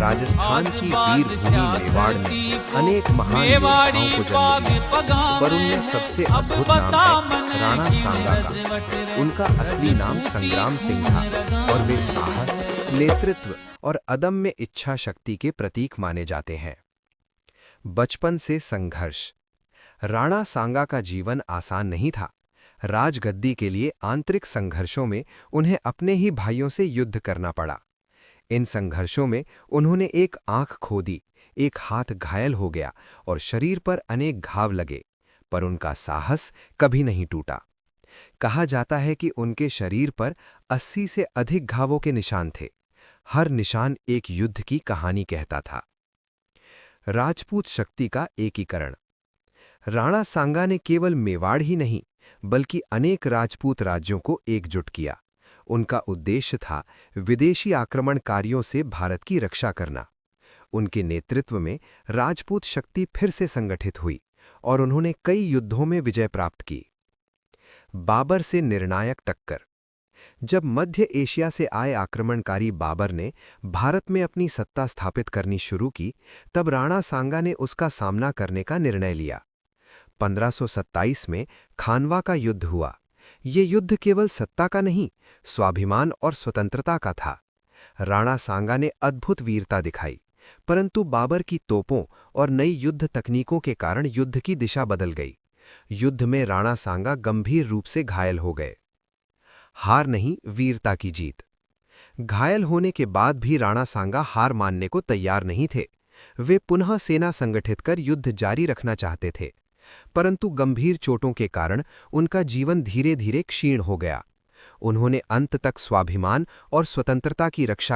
राजस्थान की वीर भूमि मेवाड़ में अनेक महान योद्धाओं को जन्म दिया, पर उनमें सबसे अद्भुत नाम है राणा सांगा का। उनका असली नाम संग्राम सिंह था और वे साहस, नेतृत्व और अदम्य इच्छा शक्ति के प्रतीक माने जाते हैं। बचपन से संघर्ष। राणा सांगा का जीवन आसान नहीं था। राजगद्दी के लिए आंतरिक संघर्षों में उन्हें अपने ही भाइयों से युद्ध करना पड़ा। इन संघर्षों में उन्होंने एक आंख खो दी, एक हाथ घायल हो गया और शरीर पर अनेक घाव लगे, पर उनका साहस कभी नहीं टूटा। कहा जाता है कि उनके शरीर पर 80 से अधिक घावों के निशान थे। हर निशान एक युद्ध की कहानी कहता था। राजपूत शक्ति का एकीकरण। राणा सांगा ने केवल मेवाड़ ही नहीं, बल्कि अनेक राजपूत राज्यों को एकजुट किया। उनका उद्देश्य था विदेशी आक्रमणकारियों से भारत की रक्षा करना। उनके नेतृत्व में राजपूत शक्ति फिर से संगठित हुई और उन्होंने कई युद्धों में विजय प्राप्त की। बाबर से निर्णायक टक्कर। जब मध्य एशिया से आए आक्रमणकारी बाबर ने भारत में अपनी सत्ता स्थापित करनी शुरू की, तब राणा सांगा ने उसका सामना करने का निर्णय लिया। 1527 में खानवा का युद्ध हुआ। ये युद्ध केवल सत्ता का नहीं, स्वाभिमान और स्वतंत्रता का था। राणा सांगा ने अद्भुत वीरता दिखाई, परंतु बाबर की तोपों और नई युद्ध तकनीकों के कारण युद्ध की दिशा बदल गई। युद्ध में राणा सांगा गंभीर रूप से घायल हो गए। हार नहीं, वीरता की जीत। घायल होने के बाद भी राणा सांगा हार मानने को तैयार नहीं थे। वे पुनः सेना संगठित कर युद्ध जारी रखना चाहते थे, परंतु गंभीर चोटों के कारण उनका जीवन धीरे धीरे क्षीण हो गया। उन्होंने अंत तक स्वाभिमान और स्वतंत्रता की रक्षा